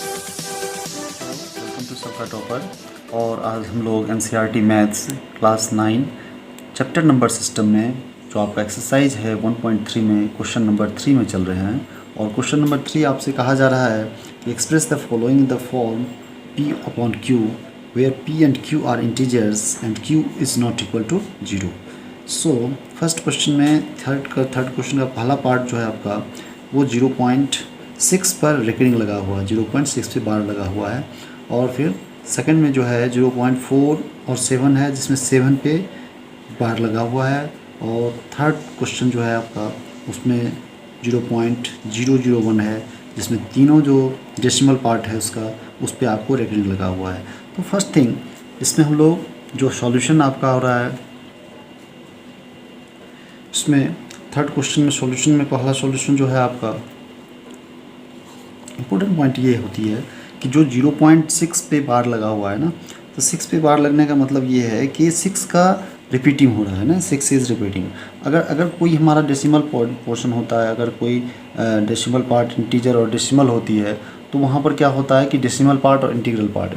Welcome to सबका topper. और आज हम लोग NCERT maths class 9 chapter number system में जो आपका एक्सरसाइज है 1.3 में क्वेश्चन नंबर 3 में चल रहे हैं। और क्वेश्चन नंबर 3 आपसे कहा जा रहा है कि express the following in the form p upon q where p and q are integers and q is not equal to 0। So first question में थर्ड क्वेश्चन का पहला पार्ट जो है आपका वो 0.6 पर रेकरिंग लगा हुआ है, 0.6 पे बार लगा हुआ है। और फिर सेकंड में जो है 0.4 और 7 है, जिसमें 7 पे बार लगा हुआ है। और थर्ड क्वेश्चन जो है आपका उसमें 0.001 है, जिसमें तीनों जो डेसिमल पार्ट है उसका उस पर आपको रेकरिंग लगा हुआ है। तो फर्स्ट थिंग इसमें हम लोग जो सॉल्यूशन आपका हो रहा है इसमें थर्ड क्वेश्चन में सॉल्यूशन में पहला सॉल्यूशन जो है आपका इम्पोर्टेंट पॉइंट ये होती है कि जो 0.6 पे बार लगा हुआ है ना, तो 6 पे बार लगने का मतलब ये है कि 6 का रिपीटिंग हो रहा है ना, 6 इज़ रिपीटिंग। अगर कोई हमारा डेसिमल पोर्शन होता है, अगर कोई डेसिमल पार्ट इंटीजर और डेसिमल होती है, तो वहाँ पर क्या होता है कि डेसिमल पार्ट और इंटीग्रल पार्ट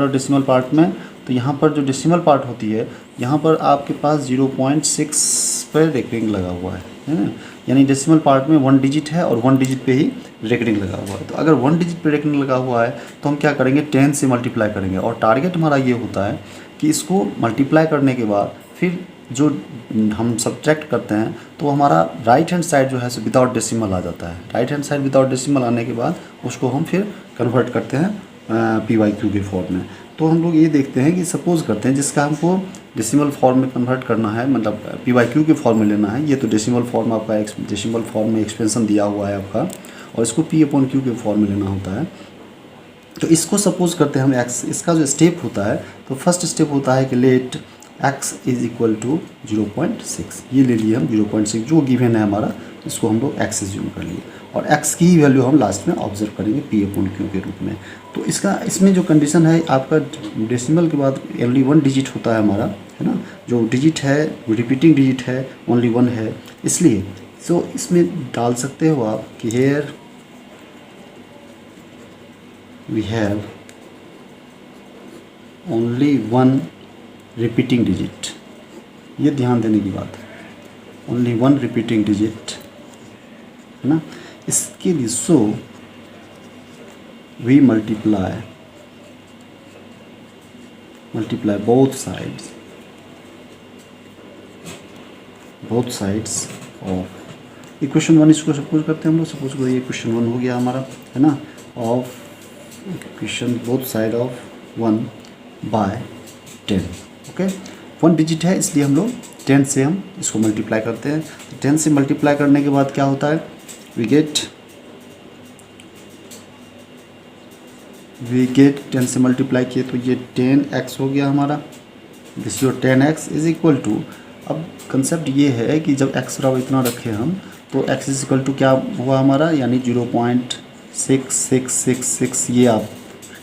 और डेसिमल पार्ट में, तो यहाँ पर जो डेसिमल पार्ट होती है यहाँ पर आपके पास 0.6 पर रेकरिंग लगा हुआ है ना, यानी डेसिमल पार्ट में 1 डिजिट है और 1 डिजिट पे ही रेकरिंग लगा हुआ है। तो अगर 1 डिजिट पे रेकरिंग लगा हुआ है तो हम क्या करेंगे, 10 से मल्टीप्लाई करेंगे। और टारगेट हमारा ये होता है कि इसको मल्टीप्लाई करने के बाद फिर जो हम सब्ट्रैक्ट करते हैं तो हमारा राइट हैंड साइड जो है सो विदाउट डेसिमल आ जाता है। Right hand side without decimal आने के बाद उसको हम फिर कन्वर्ट करते हैं PYQ के फॉर्म में। तो हम लोग ये देखते हैं कि सपोज़ करते हैं जिसका हमको डेसिमल फॉर्म में कन्वर्ट करना है, मतलब PYQ के फॉर्म में लेना है। ये तो डेसिमल फॉर्म आपका डेसिमल फॉर्म में एक्सपेंशन दिया हुआ है आपका, और इसको P/Q के फॉर्म में लेना होता है। तो इसको सपोज़ करते हैं हम x, इसका जो स्टेप होता है तो फर्स्ट स्टेप होता है कि let x is equal to 0.6। ये ले लिए हम 0.6 जो गिवन है हमारा, इसको हम लोग x एज्यूम कर लिए और x की ही वैल्यू हम लास्ट में ऑब्जर्व करेंगे P/Q के रूप में। तो इसमें जो कंडीशन है आपका डेसिमल के बाद ओनली 1 डिजिट होता है हमारा, है ना। जो डिजिट है वो रिपीटिंग डिजिट है, ओनली 1 है, इसलिए तो इसमें डाल सकते हो आप कि here we have only 1 repeating digit. ये ध्यान देने की बात है, ओनली 1 रिपीटिंग डिजिट, है ना। इसके लिए so we multiply both sides of equation 1। इसको सपोज करते हैं हम लोग, सपोज करो ये इक्वेशन 1 हो गया हमारा, है ना, of equation both side of 1 by 10। Okay, 1 digit है इसलिए हम लोग 10 से हम इसको मल्टीप्लाई करते हैं। तो 10 से मल्टीप्लाई करने के बाद क्या होता है, वी गेट 10 से मल्टीप्लाई किए तो ये 10x हो गया हमारा। This your 10x is equal to, अब कंसेप्ट ये है कि जब x बराबर इतना रखे हम तो x इज इक्वल टू क्या हुआ हमारा, यानी 0.6666 ये आप,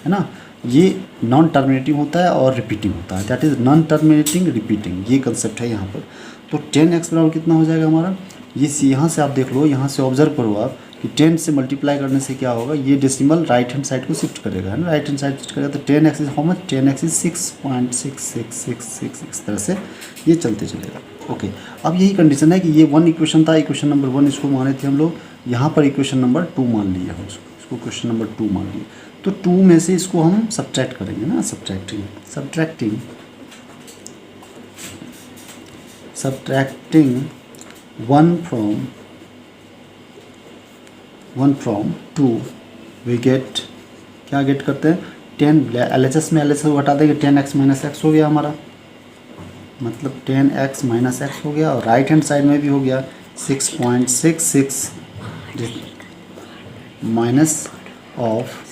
है ना, ये नॉन टर्मिनेटिंग होता है और रिपीटिंग होता है, that is non terminating repeating, ये कंसेप्ट है यहाँ पर। तो 10x बराबर कितना हो जाएगा हमारा, ये यहाँ से आप देख लो, यहाँ से ऑब्जर्व करो आप कि 10 से मल्टीप्लाई करने से क्या होगा, ये डेसिमल राइट हैंड साइड को शिफ्ट करेगा, है ना, राइट हैंड साइड शिफ्ट करेगा। तो 10x is how much, 10x is 6.6666, इस तरह से ये चलते चलेगा। ओके, अब यही कंडीशन है कि ये 1 इक्वेशन था, इक्वेशन नंबर 1 इसको माने थे हम लोग, यहाँ पर इक्वेशन नंबर 2 मान लिए हम इसको क्वेश्चन नंबर 2 मान लिए। तो 2 में से इसको हम सब्ट्रैक्ट करेंगे ना, सब्ट्रैक्टिंग 1 from 2 वी गेट, क्या गेट करते हैं, 10 LHS में LHS को हटा देंगे, 10x माइनस एक्स हो गया हमारा, मतलब 10x माइनस एक्स हो गया। और राइट हैंड साइड में भी हो गया 6.66 माइनस ऑफ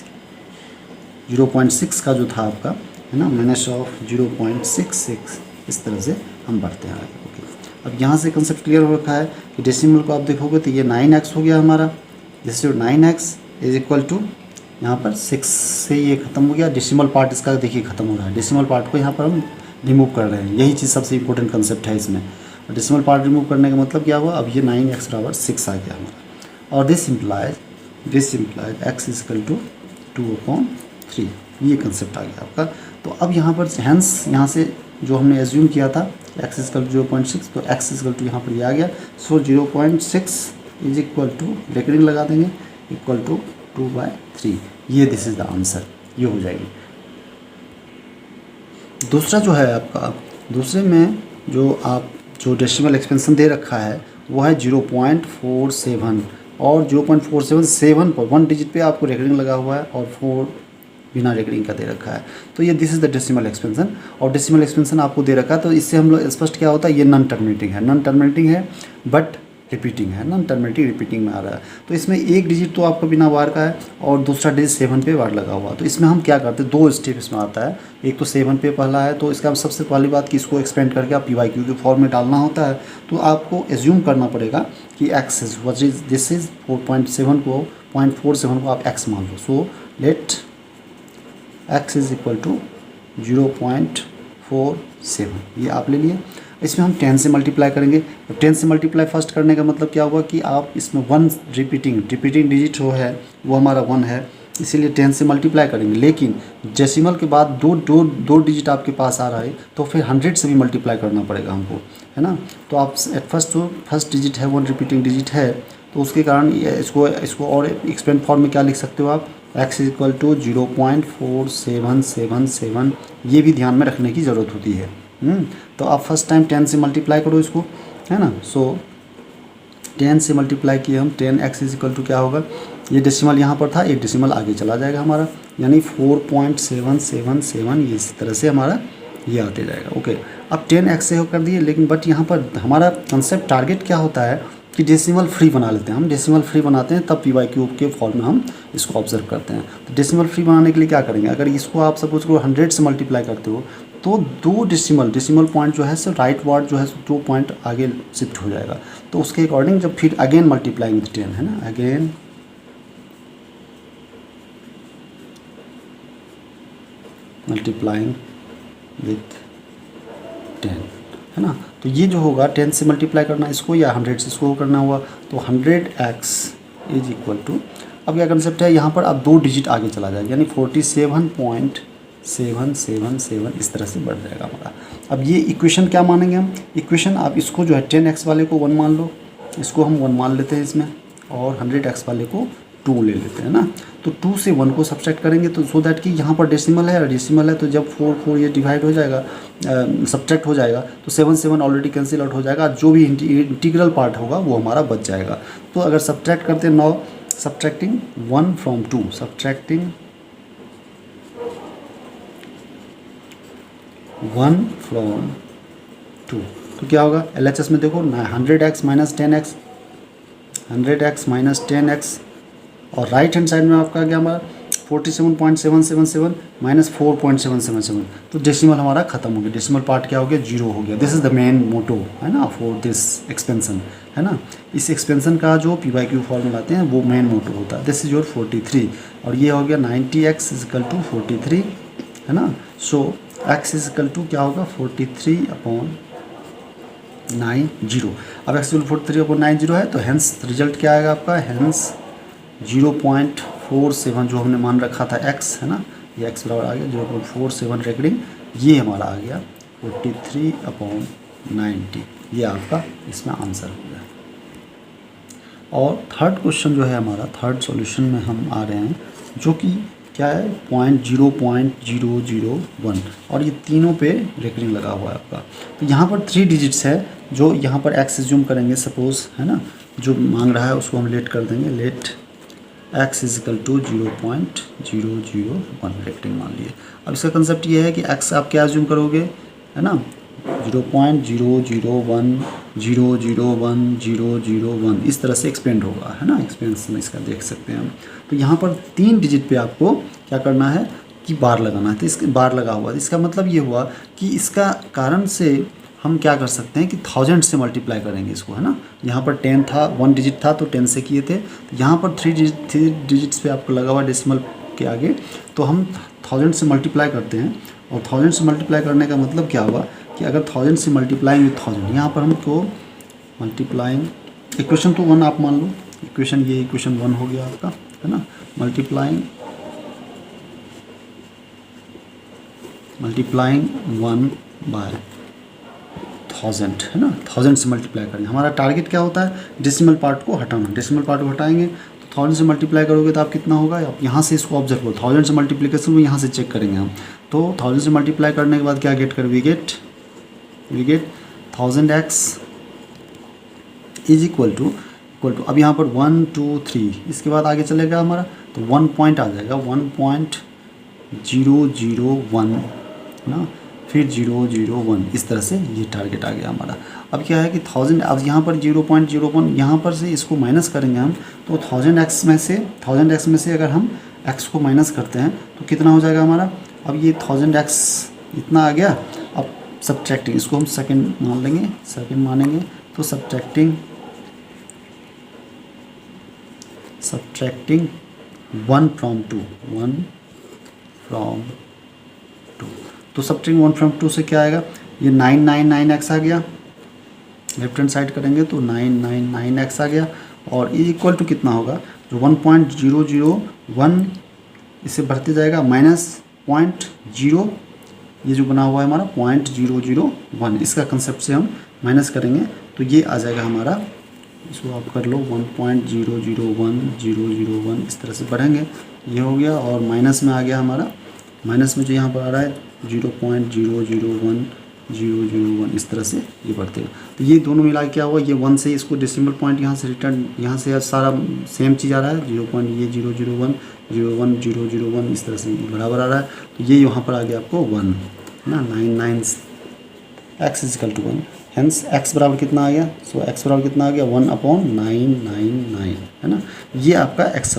0.6 का जो था आपका, है ना, माइनस ऑफ 0.66, इस तरह से हम बढ़ते हैं आगे। ओके, अब यहाँ से कंसेप्ट क्लियर हो रखा है कि डेसिमल को आप देखोगे तो ये 9x हो गया हमारा। जैसे 9x इज इक्वल टू, यहाँ पर 6 से ये ख़त्म हो गया, डेसिमल पार्ट इसका देखिए ख़त्म हो रहा है, डेसिमल पार्ट को यहाँ पर हम रिमूव कर रहे हैं, यही चीज़ सबसे इंपॉर्टेंट कंसेप्ट है इसमें। डेसिमल पार्ट रिमूव करने का मतलब क्या हुआ, अब ये 9x बराबर 6 आ गया हमारा। और this implies x is equal to 2/3, ये कंसेप्ट आ गया आपका। तो अब यहाँ पर हैंस यहाँ से जो हमने एज्यूम किया था x इक्वल 0.6, तो x इक्वल टू यहाँ पर ये आ गया। सो 0.6 इज इक्वल टू रेकरिंग लगा देंगे इक्वल टू 2/3, ये दिस इज द आंसर, ये हो जाएगी। दूसरा जो है आपका, दूसरे में जो डेसिमल एक्सपेंशन दे रखा है वो है 0.47, और 0.47 7 पर 1 डिजिट पे आपको रेकरिंग लगा हुआ है और 4 बिना रेकरिंग का दे रखा है। तो ये this is the decimal expansion, और डेसिमल एक्सपेंशन आपको दे रखा है, तो इससे हम लोग स्पष्ट क्या होता है, ये नॉन टर्मिनेटिंग है, नॉन टर्मिनेटिंग है बट रिपीटिंग है, नॉन टर्मिनेटिंग रिपीटिंग में आ रहा है। तो इसमें एक डिजिट तो आपका बिना वार का है और दूसरा डिजिट 7 पे वार लगा हुआ। तो इसमें हम क्या करते हैं, 2 स्टेप इसमें आता है। एक तो 7 पे पहला है, तो इसका सबसे पहली बात कि इसको एक्सपेंड करके आप PYQ के फॉर्म में डालना होता है। तो आपको एज्यूम करना पड़ेगा कि x is what is this is 4.7 को 0.47 को आप x मान लो। So let x is equal to 0.47, ये आप ले लिए। इसमें हम 10 से मल्टीप्लाई करेंगे। तो 10 से मल्टीप्लाई फर्स्ट करने का मतलब क्या हुआ कि आप इसमें 1 रिपीटिंग डिजिट जो है वो हमारा 1 है, इसीलिए 10 से मल्टीप्लाई करेंगे। लेकिन डेसिमल के बाद दो डिजिट आपके पास आ रहा है, तो फिर 100 से भी मल्टीप्लाई करना पड़ेगा हमको, है ना। तो आप एट फर्स्ट डिजिट है 1 रिपीटिंग डिजिट है, तो उसके कारण इसको और एक्सपेंड फॉर्म में क्या लिख सकते हो आप, x इज इक्वल टू 0.4777, ये भी ध्यान में रखने की ज़रूरत होती है। तो आप फर्स्ट टाइम 10 से मल्टीप्लाई करो इसको, है ना। सो 10 से मल्टीप्लाई किए हम, 10x इज इक्वल टू क्या होगा, ये डेसिमल यहाँ पर था, एक डेसिमल आगे चला जाएगा हमारा, यानी 4.777, ये इस तरह से हमारा ये आते जाएगा। ओके, अब 10x से कर दिए, लेकिन बट यहाँ पर हमारा कंसेप्ट टारगेट क्या होता है कि डेसिमल फ्री बना लेते हैं हम। डेसिमल फ्री बनाते हैं तब PYQ के फॉर्म में हम इसको ऑब्जर्व करते हैं। तो डेसिमल फ्री बनाने के लिए क्या करेंगे, अगर इसको आप सपोज को 100 से मल्टीप्लाई करते हो, तो 2 डेसिमल पॉइंट जो है सो राइट वर्ड जो है 2 पॉइंट आगे शिफ्ट हो जाएगा। तो उसके अकॉर्डिंग जब फिर अगेन मल्टीप्लाइंग विथ 10, है ना, अगेन मल्टीप्लाइंग विथ 10, है ना। तो ये जो होगा 10 से मल्टीप्लाई करना इसको या 100 से इसको करना हुआ, तो 100x इज इक्वल टू, अब क्या कंसेप्ट है यहाँ पर, अब 2 डिजिट आगे चला जाएगा, यानी 47.777 इस तरह से बढ़ जाएगा हमारा। अब ये इक्वेशन क्या मानेंगे हम, इक्वेशन आप इसको जो है 10x वाले को 1 मान लो, इसको हम 1 मान लेते हैं इसमें, और 100x वाले को 2 ले लेते हैं ना। तो 2 से 1 को सब्ट्रैक्ट करेंगे, तो सो दैट कि यहाँ पर डेसिमल है, तो जब 4 ये डिवाइड हो जाएगा, सब्ट्रैक्ट हो जाएगा, तो 7 ऑलरेडी कैंसिल आउट हो जाएगा, जो भी इंटीग्रल पार्ट होगा वो हमारा बच जाएगा। तो अगर सब्ट्रैक्ट करते हैं, now subtracting 1 from 2, subtracting 1 from 2, तो क्या होगा, LHS में देखो 100x minus 10x, 100x minus 10x, और राइट हैंड साइड में आपका क्या हमारा 47.777 माइनस 4.777, तो डेसिमल हमारा खत्म हो गया, डेसिमल पार्ट क्या हो गया, 0 हो गया। This is the main motto, है ना, फॉर दिस एक्सपेंशन, है ना। इस एक्सपेंशन का जो PYQ फॉर्मूला आते हैं वो मेन मोटो होता है। दिस इज योर 43, और ये हो गया 90x इज इक्वल टू 43, है ना। सो x इज इक्वल टू क्या होगा 43/90। अब x इक्वल 43/90 है, तो हैंस रिजल्ट क्या आएगा आपका, हैंस 0.47 जो हमने मान रखा था x, है ना, ये x बराबर आ गया 0.47 रेकरिंग, ये हमारा आ गया 43/90, ये आपका इसमें आंसर हो गया। और थर्ड क्वेश्चन जो है हमारा, थर्ड सॉल्यूशन में हम आ रहे हैं, जो कि क्या है 0.001, और ये तीनों पे रेकरिंग लगा हुआ है आपका। तो यहाँ पर 3 डिजिट्स है, जो यहाँ पर x एज्यूम करेंगे सपोज, है ना, जो मांग रहा है उसको हम लेट कर देंगे, let x is equal to 0.001 recurring मान लिए। अब इसका कंसेप्ट ये है कि x आप क्या एज्यूम करोगे, है ना, 0.001 इस तरह से एक्सपेंड होगा, है ना, एक्सपेंशन इसका देख सकते हैं हम। तो यहाँ पर 3 डिजिट पे आपको क्या करना है कि बार लगाना है, तो इसके बार लगा हुआ, इसका मतलब ये हुआ कि इसका कारण से हम क्या कर सकते हैं कि 1000 से मल्टीप्लाई करेंगे इसको, है ना। यहाँ पर 10 था, 1 डिजिट था, तो 10 से किए थे, तो यहाँ पर 3 डिजिट्स पे आपको लगा हुआ डेसिमल के आगे, तो हम 1000 से मल्टीप्लाई करते हैं। और 1000 से मल्टीप्लाई करने का मतलब क्या हुआ कि अगर 1000 से मल्टीप्लाइंग विथ 1000, यहाँ पर हमको मल्टीप्लाइंग, इक्वेशन तो 1 आप मान लो, इक्वेशन ये इक्वेशन 1 हो गया आपका, है ना, मल्टीप्लाइंग मल्टीप्लाइंग 1 बाय 1000 है ना, 1000 से मल्टीप्लाई करेंगे। हमारा टारगेट क्या होता है, डेसिमल पार्ट को हटाना। डेसिमल पार्ट को हटाएंगे तो 1000 से मल्टीप्लाई करोगे तो आप कितना होगा, आप यहाँ से इसको ऑब्जर्व करो, 1000 से मल्टीप्लीकेशन को यहाँ से चेक करेंगे हम। तो 1000 से मल्टीप्लाई करने के बाद क्या गेट कर, we get 1000x is equal to अब यहाँ पर 1 2 3, इसके बाद आगे चलेगा हमारा तो 1 पॉइंट आ जाएगा, 1.001 ना, फिर 001, इस तरह से ये टारगेट आ गया हमारा। अब क्या है कि 1000, अब यहाँ पर 0.01 यहाँ पर से इसको माइनस करेंगे हम, तो 1000x में से अगर हम x को माइनस करते हैं तो कितना हो जाएगा हमारा, अब ये 1000x इतना आ गया। अब सब्ट्रैक्टिंग, इसको हम सेकंड मान लेंगे, सेकंड मानेंगे, तो सब्ट्रैक्टिंग 1 from 2, तो सब्ट्रैक्टिंग 1 from 2 से क्या आएगा, ये 999x आ गया, लेफ्ट हैंड साइड करेंगे तो 999x आ गया, और ये इक्वल टू कितना होगा, जो 1.001 इसे बढ़ते जाएगा माइनस 0.0, ये जो बना हुआ है हमारा 0.001, इसका कंसेप्ट से हम माइनस करेंगे तो ये आ जाएगा हमारा, इसको आप कर लो 1.001 इस तरह से बढ़ेंगे, ये हो गया। और माइनस में आ गया हमारा, माइनस में जो यहाँ पर आ रहा है 0.001 इस तरह से ये बढ़ते हैं। तो ये दोनों मिला क्या हुआ, ये 1 से इसको डेसिमल पॉइंट यहाँ से रिटर्न, यहाँ से सारा सेम चीज़ आ रहा है, 0.001 इस तरह से बराबर आ रहा है। तो ये यहाँ पर आ गया आपको 1 ना, 99 x is equal to 1, hence x बराबर कितना आ गया, सो x बराबर कितना आ गया 1/999 है ना, ये आपका x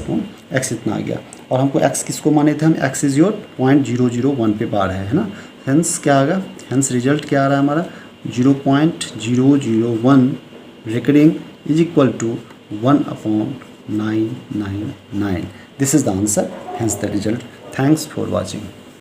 इतना आ गया। और हमको x किसको माने थे हम, x इज योर 0.001 पे बार है ना, हेंस क्या आ गया, हेंस रिजल्ट क्या आ रहा है हमारा 0.001 recurring is equal to 1/999। This is the answer, hence the result. Thanks for watching.